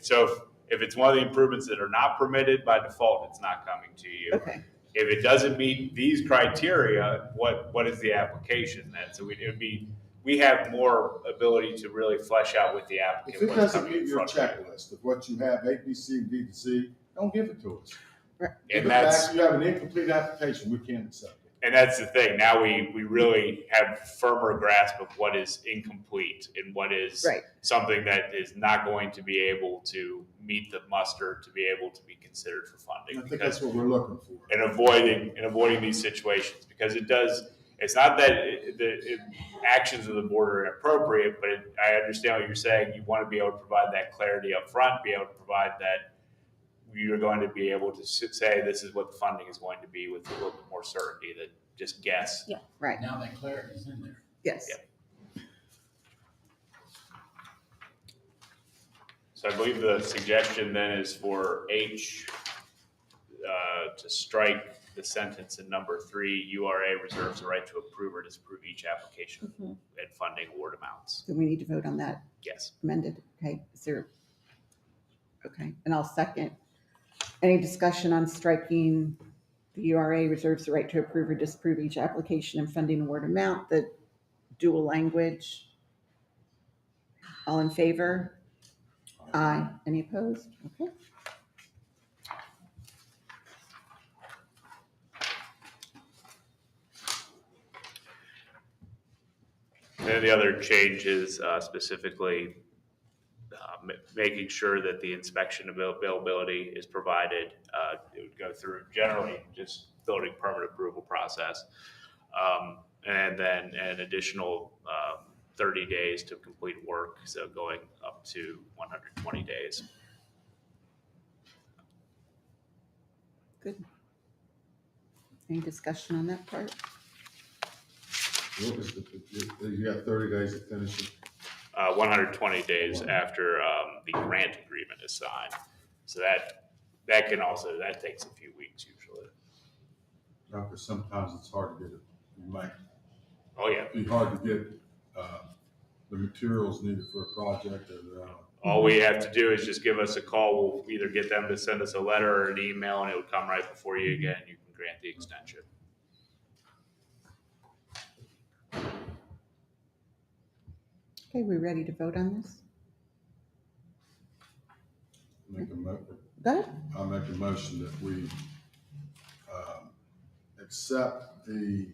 it's one of the improvements that are not permitted by default, it's not coming to you. Okay, If it doesn't meet these criteria, what is the application then? So we have more ability to really flesh out with the If applicant it what's doesn't coming in meet your front of you. checklist of what you have, A, B, C, and D to C, don't give it to us. If And in that's, fact you have an incomplete application, we can't accept it. and that's the thing, now we really have firmer grasp of what is incomplete and what is right, something that is not going to be able to meet the muster to be able to be considered for I funding. think Because that's what we're looking for. and avoiding these situations, because it's not that the actions of the board are inappropriate, but I understand what you're saying. You want to be able to provide that clarity up front, be able to provide that you're going to be able to say this is what the funding is going to be with a little bit more certainty than just guess. Yeah. right, Now that clarity is in there. yes. Yeah. So I believe the suggestion then is for H to strike the sentence in number 3, URA reserves the right to approve or disapprove each application Mhm. and funding award amounts. So we need to vote on that Yes. amended, okay, is there, okay, and I'll second. Any discussion on striking the URA reserves the right to approve or disapprove each application and funding award amount, the dual language? All in favor? Aye. Any opposed? Okay. And then the other changes specifically making sure that the inspection availability is provided. It would go through generally just building permit approval process. And then an additional 30 days to complete work, so going up to 120 days. Good. Any discussion on that part? What was you got 30 days to finish it. 120 days after the grant agreement is signed. So that takes a few weeks usually. Because sometimes it's hard to get it. It might Oh yeah. be hard to get the materials needed for a project or All we have to do is just give us a call. We'll either get them to send us a letter or an email, and it would come right before you again. You can grant the extension. Okay, we ready to vote on this? make a mo- Go ahead. I'll make a motion that we accept the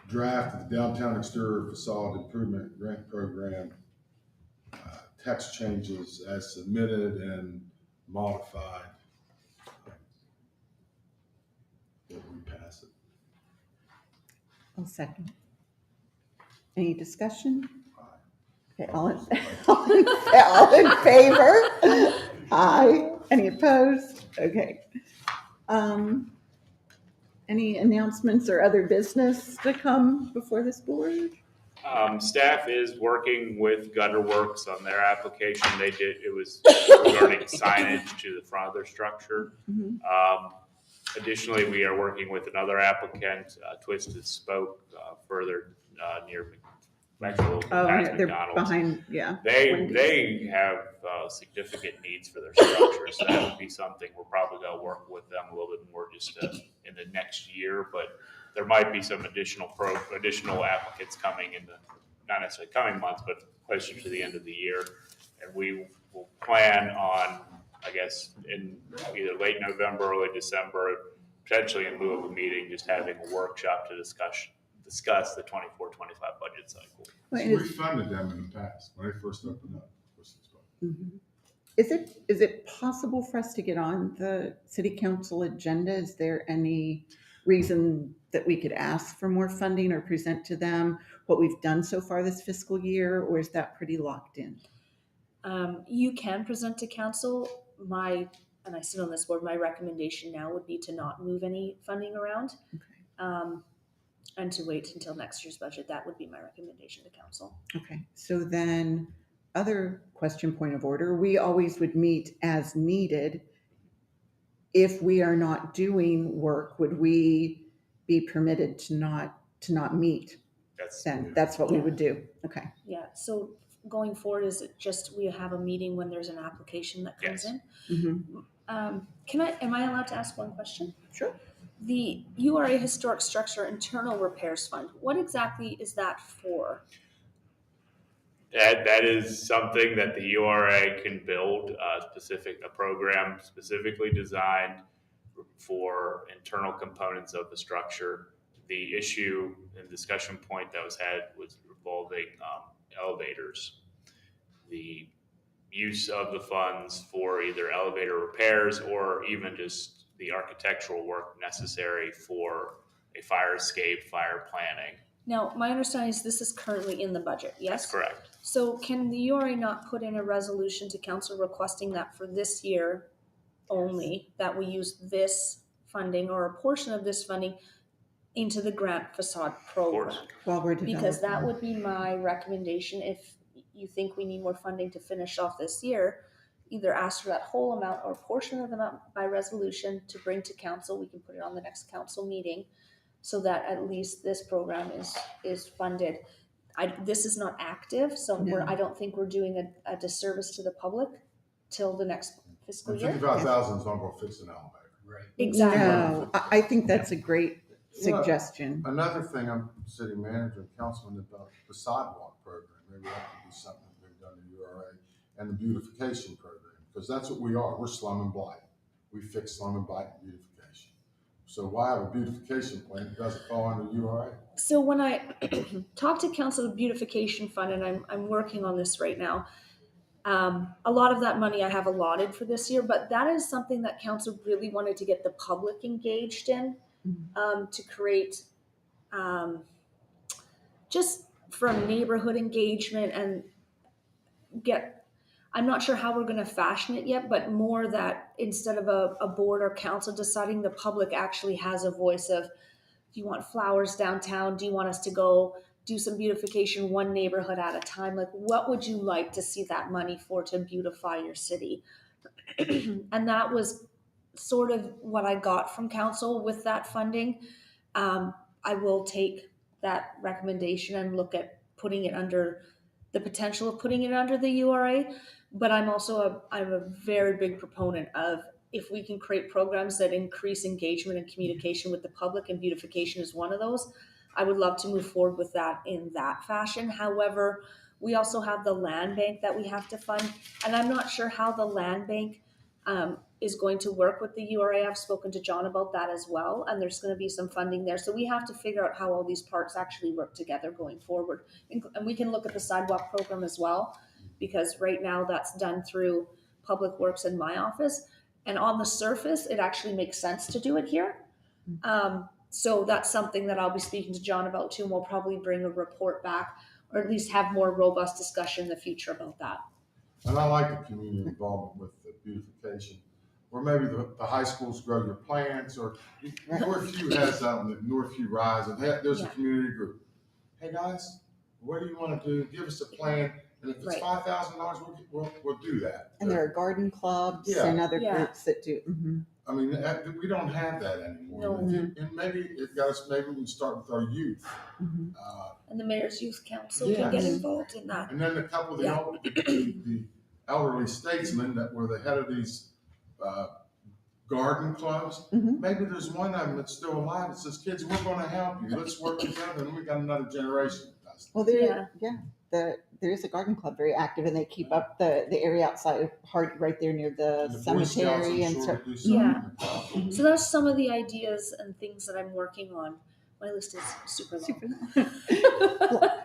draft of the Downtown Exterior Facade Improvement Grant Program text changes as submitted and modified. That we pass it. I'll second. Any discussion? Aye. Okay, all in favor? Aye. Any opposed? Okay. Any announcements or other business to come before this board? Staff is working with Gutter Works on their application. It was regarding signage to the front of their structure. Mhm. Additionally, we are working with another applicant, Twisted Spoke, further near, actually a little bit Oh, past they're McDonald's. behind, yeah. They Wendy's. have significant needs for their structure, so that would be something we're probably gonna work with them a little bit more just in the next year, but there might be some additional applicants coming in the, not necessarily coming months, but closer to the end of the year. And we will plan on I guess, in either late November, early December, potentially in lieu of a meeting, just having a workshop to discuss the 24-25 budget cycle. Well, So and we funded them in the past, when they first opened up. Mhm. Is it possible for us to get on the city council agenda? Is there any reason that we could ask for more funding or present to them what we've done so far this fiscal year, or is that pretty locked in? You can present to council. And I sit on this board, my recommendation now would be to not move any funding around. Okay. And to wait until next year's budget. That would be my recommendation to council. Okay, so then, other question, point of order, we always would meet as needed. If we are not doing work, would we be permitted to not meet? Then that's what we would do. Okay. Yeah, so going forward, is it just we have a meeting when there's an application that comes Yes. in? Mhm. Am I allowed to ask one question? Sure. The URA Historic Structure Internal Repairs Fund, what exactly is that for? That is something that the URA can build a program specifically designed for internal components of the structure. The issue and discussion point that was had was involving elevators. The use of the funds for either elevator repairs or even just the architectural work necessary for a fire escape, fire planning. Now, my understanding is this is currently in the budget, yes? That's correct. So can the URA not put in a resolution to council requesting that for this year only, that we use this funding or a portion of this funding into the grant facade program? While we're developing. Because that would be my recommendation. If you think we need more funding to finish off this year, either ask for that whole amount or a portion of the amount by resolution to bring to council. We can put it on the next council meeting so that at least this program is funded. This is not active, so No. I don't think we're doing a disservice to the public till the next fiscal And year. 55,000 is not gonna fix an elevator. Right. Exactly. No, I think that's a great suggestion. Another thing, I'm city manager and councilman about the sidewalk program. Maybe that could be something we've done in URA and the beautification program, because that's what we are. We're slum and blight. We fix slum and blight and beautification. So why have a beautification plan that doesn't fall under URA? So when I talk to Council of Beautification Fund, and I'm working on this right now, a lot of that money I have allotted for this year, but that is something that council really wanted to get the public engaged in, to create just from neighborhood engagement and I'm not sure how we're going to fashion it yet, but more that instead of a board or council deciding, the public actually has a voice of, do you want flowers downtown? Do you want us to go do some beautification one neighborhood at a time? Like, what would you like to see that money for to beautify your city? And that was sort of what I got from council with that funding. I will take that recommendation and look at putting it under the potential of putting it under the URA. But I'm also I'm a very big proponent of, if we can create programs that increase engagement and communication with the public, and beautification is one of those, I would love to move forward with that in that fashion. However, we also have the land bank that we have to fund, and I'm not sure how the land bank is going to work with the URA. I've spoken to John about that as well, and there's going to be some funding there. So we have to figure out how all these parts actually work together going forward. And we can look at the sidewalk program as well, because right now that's done through Public Works in my office. And on the surface, it actually makes sense to do it here. So that's something that I'll be speaking to John about too, and we'll probably bring a report back, or at least have more robust discussion in the future about that. And I like the community involvement with the beautification, or maybe the high schools grow your plants, or Northview has something that Northview Rise, and there's a community group. Hey guys, what do you want to do? Give us a plan, and if it's $5,000, we'll do that. And there are garden clubs and other groups that do. Mm-hmm. I mean, we don't have that anymore. No. And maybe maybe we can start with our youth. Mm-hmm. And the Mayor's Youth Council can get involved in that. And then a couple of the elderly statesmen that were the head of these garden clubs. Mm-hmm. Maybe there's one of them that's still alive that says, kids, we're going to help you. Let's work together. And we got another generation. Well, there is a garden club very active, and they keep up the area outside of Hart, right there near the And the Boy Scouts, cemetery, I'm and sure, so. do something Yeah. like that. So that's some of the ideas and things that I'm working on. My list is super long. Super.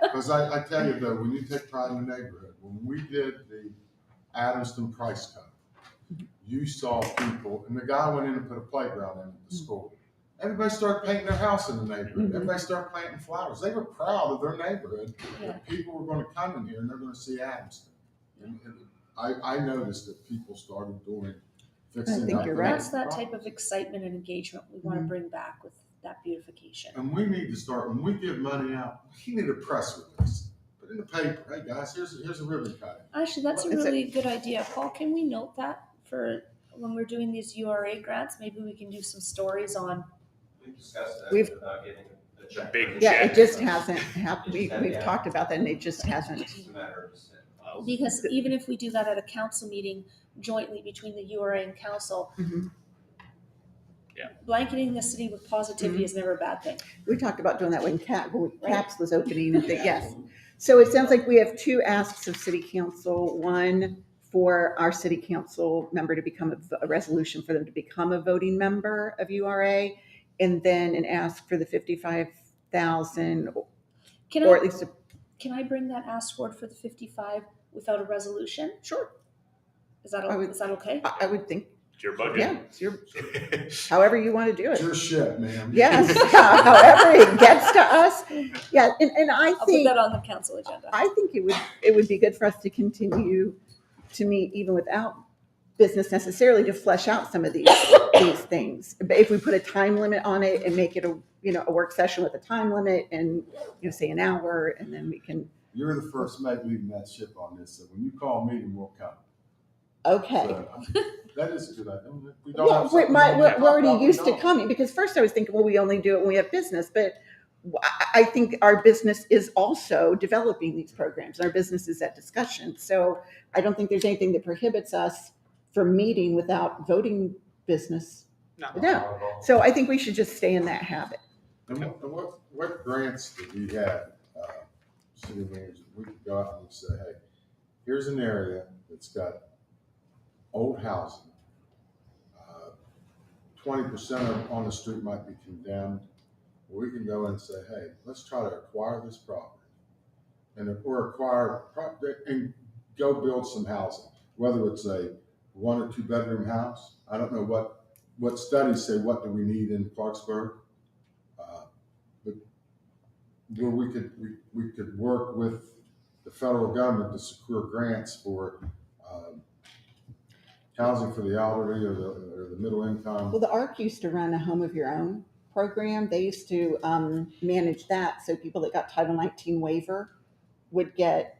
Because I tell you though, when you take pride in the neighborhood, when we did the Adamston price cut, you saw people, and the guy went in and put a playground in at the school. Everybody started painting their house in the neighborhood. Mhm. Everybody started planting flowers. They were proud of their neighborhood. Yeah. That people were going to come in here and they're going to see Adamston. And I noticed that people started doing fixing think up you're their right. That's that type of properties. excitement and engagement we want to bring back with that beautification. And we need to start, when we give money out, we need a press release. Put in the paper, hey guys, here's a ribbon cutting. Actually, that's a Is it- really good idea. Paul, can we note that for when we're doing these URA grants? Maybe we can do some stories on. We discussed that We've- about getting a check. Big Yeah, check. it just hasn't happened. We've talked about that, and it just hasn't. It's a matter of sending. Because even if we do that at a council meeting jointly between the URA and council, Mhm. blanketing the city with positivity is never a bad thing. We talked about doing that when CAPS was opening, and Yeah, yes. absolutely. So it sounds like we have two asks of city council. One for our city council member to become a resolution for them to become a voting member of URA, and then an ask for the 55,000, Can or I at least can I bring that ask forward for the 55 without a resolution? sure. Is that I would- is that okay? I would think, It's your budget. yeah, it's your, however you want to do It's it. your shit, man. Yes, however it gets to us. Yeah, and I I'll put think that on the council agenda. I think it would be good for us to continue to meet even without business necessarily, to flesh out some of these things. But if we put a time limit on it and make it a work session with a time limit, and say an hour, and then we can. You're the first mate leading that ship on this, so when you call a meeting, we'll come. Okay. So, that is a good idea. We don't Yeah, have something we're we talk already about, we used to don't. coming, because first I was thinking, well, we only do it when we have business, but I think our business is also developing these programs. Our business is at discussion. So I don't think there's anything that prohibits us from meeting without voting business. No. So I think we should just stay in that habit. And what grants that we had, city manager, we could go out and say, hey, here's an area that's got old housing. 20% of on the street might be condemned. We can go and say, hey, let's try to acquire this property. And and go build some housing, whether it's a 1 or 2 bedroom house. I don't know what studies say, what do we need in Clarksburg? But where we could work with the federal government to secure grants for housing for the elderly or the middle income. Well, the ARC used to run a home of your own program. They used to manage that. So people that got Title 19 waiver would get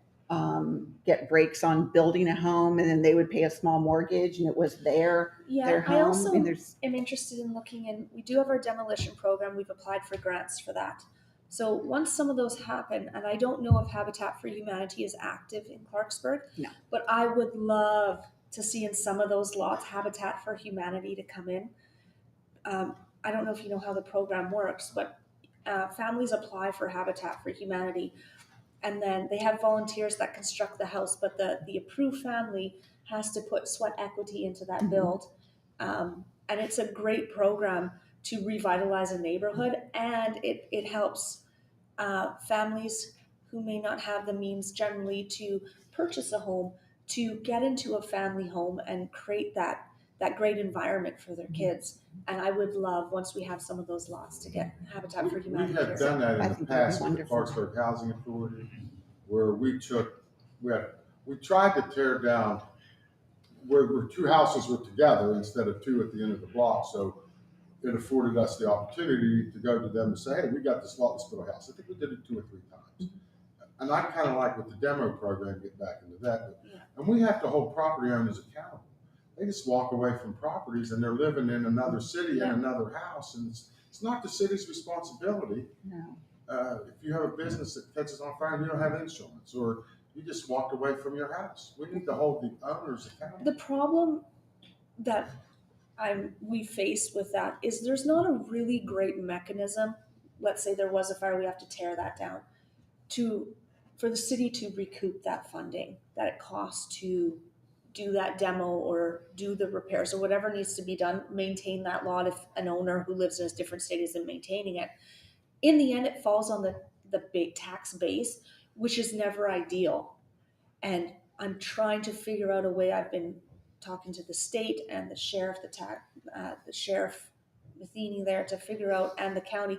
breaks on building a home, and then they would pay a small mortgage, and it was their Yeah, home. I also mean, there's am interested in looking in. We do have our demolition program. We've applied for grants for that. So once some of those happen, and I don't know if Habitat for Humanity is active in Clarksburg, No. but I would love to see in some of those lots Habitat for Humanity to come in. I don't know if you know how the program works, but families apply for Habitat for Humanity, and then they have volunteers that construct the house, but the approved family has to put sweat equity into that build. And it's a great program to revitalize a neighborhood, and it helps families who may not have the means generally to purchase a home to get into a family home and create that great environment for their kids. And I would love, once we have some of those lots, to get Habitat for We Humanity have here. done that I in the think that'd be past with the wonderful. Clarksburg Housing Authority, where we tried to tear down where 2 houses were together instead of 2 at the end of the block. So it afforded us the opportunity to go to them and say, hey, we got this lot, let's build a house. I think we did it 2 or 3 times. And I kind of like with the demo program, get back into that. But, Yeah. and we have to hold property owners accountable. They just walk away from properties and they're living in another city Yeah. in another house. And it's not the city's responsibility. no. If you have a business that catches on fire and you don't have insurance, or you just walked away from your house, we need to hold the owners accountable. The problem that we face with that is there's not a really great mechanism. Let's say there was a fire, we have to tear that down, to for the city to recoup that funding that it costs to do that demo or do the repairs or whatever needs to be done, maintain that lot if an owner who lives in a different state isn't maintaining it. In the end, it falls on the big tax base, which is never ideal. And I'm trying to figure out a way. I've been talking to the state and the sheriff, the sheriff Matheny there to figure out, and the county,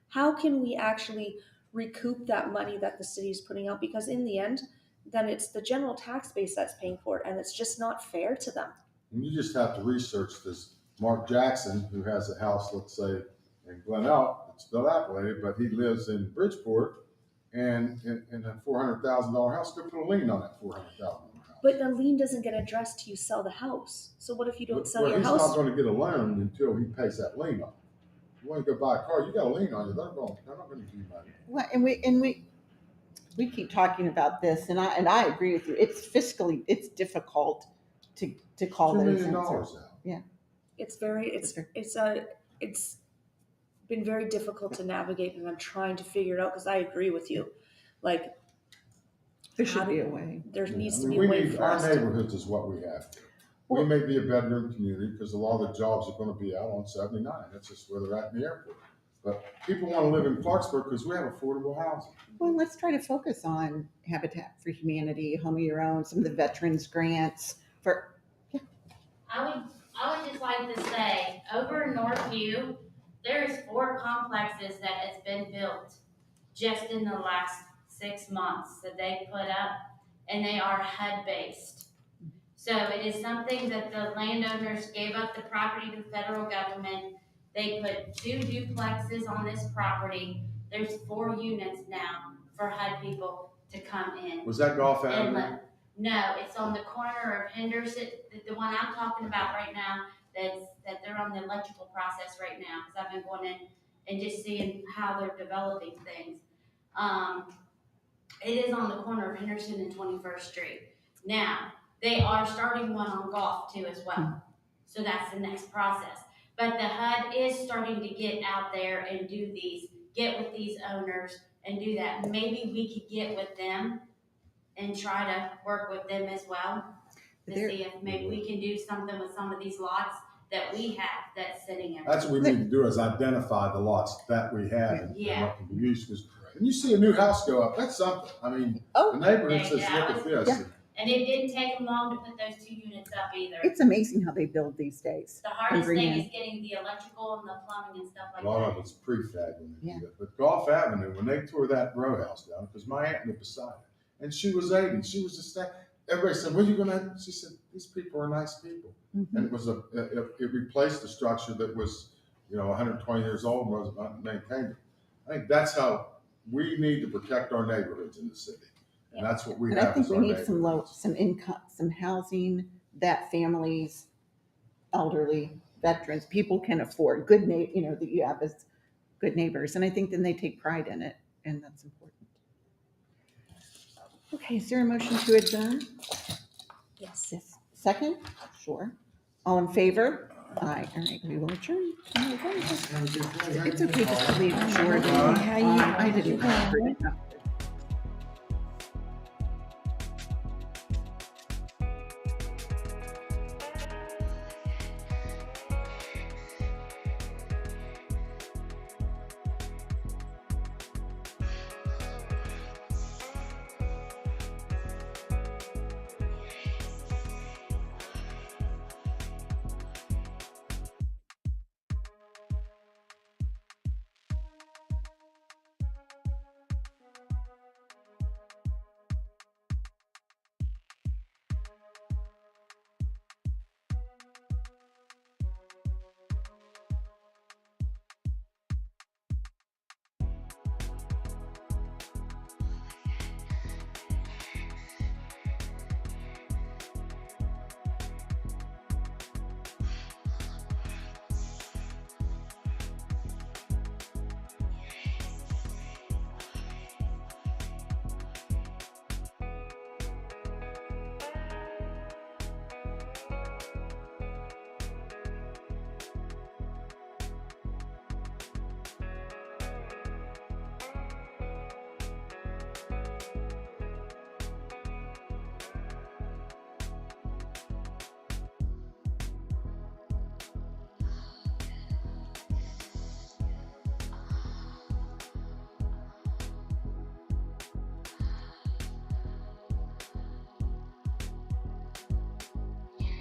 how can we actually recoup that money that the city is putting out? Because in the end, then it's the general tax base that's paying for it, and it's just not fair to them. And you just have to research this. Mark Jackson, who has a house, let's say, in Glen Elk, it's dilapidated, but he lives in Bridgeport, and in a $400,000 house, go put a lien on that $400,000 house. But the lien doesn't get addressed till you sell the house. So what if you don't sell Well, your he's house? not gonna get a loan until he pays that lien off. You wanna go buy a car, you got a lien on you, they're not gonna give you money. Well, and we keep talking about this, and I agree with you. It's fiscally, it's difficult to call $2 those million in. out. It's been very difficult to navigate, and I'm trying to figure it out because I agree with you. Like, There should be a way. there needs I to mean, be a we way need, for our us to. neighborhoods is what we have. We may be a bedroom community because a lot of the jobs are gonna be out on 79. That's just where they're at in the airport. But people wanna live in Clarksburg because we have affordable housing. Well, let's try to focus on Habitat for Humanity, Home of Your Own, some of the veterans grants for, I would just like to say, over in Northview, there's 4 complexes that has been built just in the last 6 months that they put up, and they are HUD-based. So it is something that the landowners gave up the property to the federal government. They put 2 duplexes on this property. There's 4 units now for HUD people to come in. Was that Golf And Avenue? no, it's on the corner of Henderson, the one I'm talking about right now, that they're on the electrical process right now, because I've been going in and just seeing how they're developing things. It is on the corner of Henderson and 21st Street. Now, they are starting one on Golf too as well. So that's the next process. But the HUD is starting to get out there and get with these owners and do that. Maybe we could get with them and try to work with them as well to see if maybe we can do something with some of these lots that we have that's sitting in. That's what we need to do, is identify the lots that we have and Yeah. what can be used. Because when you see a new house go up, that's something. I mean, Oh. the neighborhood says, Yeah, look at this. And it didn't take them long to put those 2 units up either. it's amazing how they build these days. The hardest bring thing in- is getting the electrical and the plumbing and stuff A like lot that. of it's prefab when they Yeah. do that. But Golf Avenue, when they tore that row house down, because my aunt lived beside it, and she was 80, she was just that. Everybody said, "What are you gonna?" She said, "These people are nice people," Mhm. and it replaced a structure that was, 120 years old and wasn't maintained. I think that's how we need to protect our neighborhoods in the city, and that's what we And have. I think as we our need some neighborhoods. some income, some housing that families, elderly, veterans, people can afford. Good that you have as good neighbors, and I think then they take pride in it, and that's important. Okay, is there a motion to adjourn? Yes. Yes. Second? Sure. All in favor? Aye. All right, we will adjourn. Oh, my goodness. It's okay just to leave it short. I didn't.